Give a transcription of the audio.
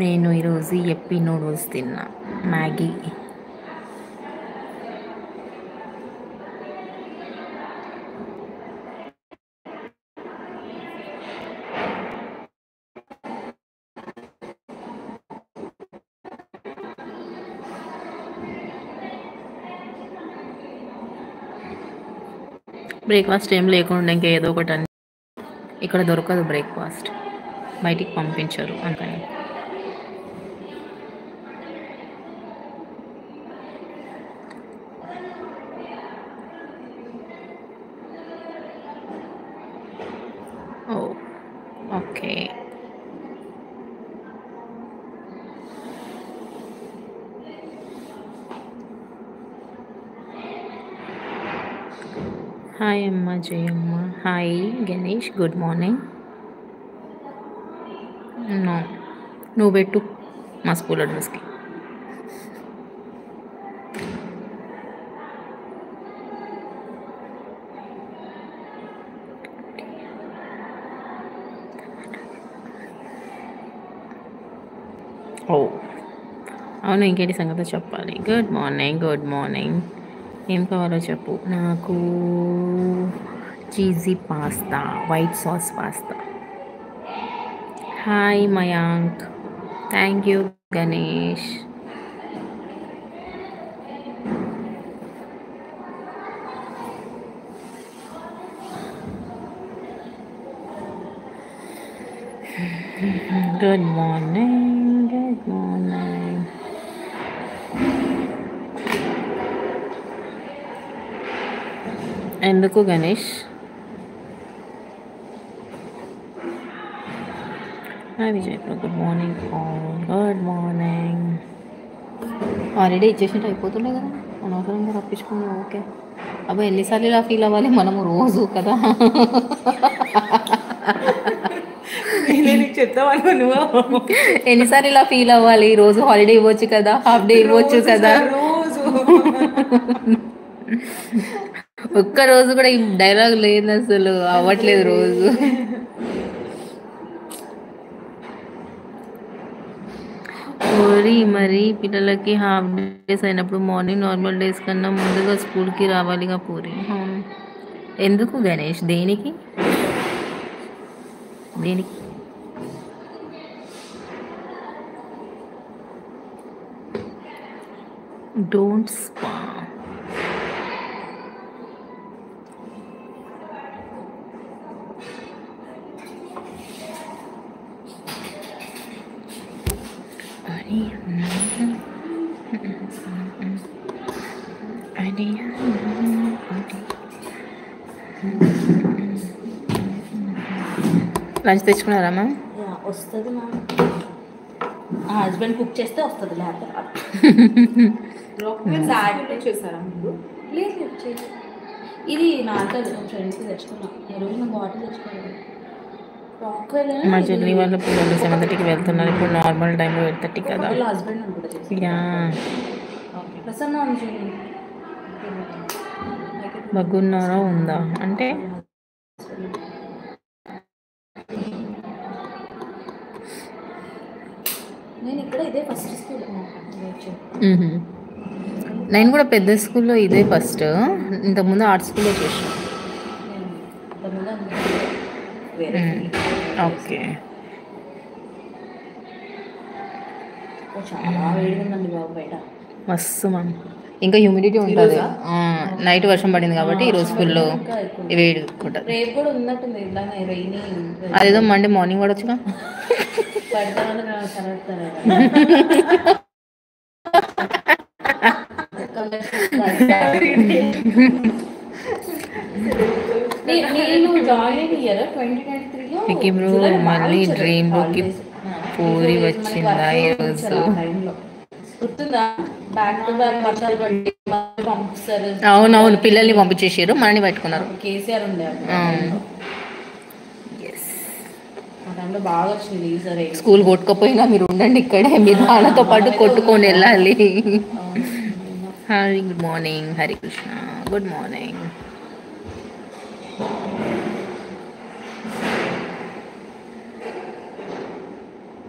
నేను ఈరోజు ఎప్పి నూడిల్స్ తిన్నా, మ్యాగీ. బ్రేక్ఫాస్ట్ ఏం లేకుండా ఇంకా ఏదో ఒకటి అని ఇక్కడ దొరకదు బ్రేక్ఫాస్ట్, బయటికి పంపించరు అందుకని. ఓ ఓకే. హాయ్ అమ్మ Jayamma. Hi Ganesh, good morning. No, నువ్వు పెట్టు మా స్కూల్ అడ్రస్కి. ఓ అవును, ఇంకేంటి సంగతి చెప్పాలి. Good morning, good morning. ఏం కావాలో చెప్పు. నాకు cheesy pasta, white sauce pasta. Hi Mayank. Thank you Ganesh. Good morning, good morning. ఎందుకు Ganesh? Hi Vijay, good morning. Good morning. Already ఇచ్చేసినట్టు అయిపోతుండే కదా, అనవసరంగా రప్పించుకుని. ఓకే అబ్బా, ఎన్నిసార్లు ఇలా ఫీల్ అవ్వాలి మనము రోజు కదా. చెప్తావా నువ్వు? ఎన్నిసార్లు ఇలా ఫీల్ అవ్వాలి? రోజు హాలిడే ఇవ్వచ్చు కదా, హాఫ్ డే ఇవ్వచ్చు కదా. రోజు ఒక్క రోజు కూడా ఈ డైలాగ్ లేదు, అసలు అవ్వట్లేదు రోజు. మరి పిల్లలకి హాఫ్ డేస్ అయినప్పుడు మార్నింగ్ నార్మల్ డేస్ కన్నా ముందుగా స్కూల్కి రావాలిగా పూరి. ఎందుకు గణేష్? దేనికి దేనికి? డోంట్ స్పా. లంచ్ తెచ్చుకున్నారా మ్యామ్? వస్తుంది మ్యామ్. హస్బెండ్ కుక్ చేస్తే వస్తుంది, లేకపోతే చేస్తారా మీరు? లేదు, ఇది నాతో ఫ్రెండ్స్కి తెచ్చుకున్నా. ఈరోజు నా బాటిల్ తెచ్చుకోవాలి. మా చెల్లి వాళ్ళ పిల్లలు 7:30కి వెళ్తున్నారు. ఇప్పుడు నార్మల్ టైంలో 8:30 కదా. హస్బెండ్ యా, ప్రసన్న బగ్గున్నారా ఉందా అంటే నేను ఇక్కడ ఇదే ఫస్ట్ స్కూల్. నేను కూడా పెద్ద స్కూల్లో ఇదే ఫస్ట్. ఇంతకుముందు ఆర్ట్ స్కూల్లో చేసాను. ఓకే. చాలా వేడిగా ఉందండి బాబు బయట. మస్తు మ్యామ్. ఇంకా హ్యూమిడిటీ ఉంటుంది. నైట్ వర్షం పడింది కాబట్టి ఈరోజు ఫుల్లో వేడి ఉంటుంది. రేపు కూడా ఉన్నట్టుంది ఇలానే రైనీ. అదేదో మండే మార్నింగ్ పడవచ్చుగా. బ్రో మళ్ళీ డ్రీమ్లోకి పూరి వచ్చిందా ఈరోజు? అవునవును, పిల్లల్ని పంపించేసారు, మనని పెట్టుకున్నారు. కేసీఆర్ ఉండే బాగా వచ్చింది. స్కూల్ కొట్టుకపోయినా మీరు ఉండండి ఇక్కడే, మీరు వాళ్ళతో పాటు కొట్టుకొని వెళ్ళాలి. Hi, good morning. Harikrishna, good morning.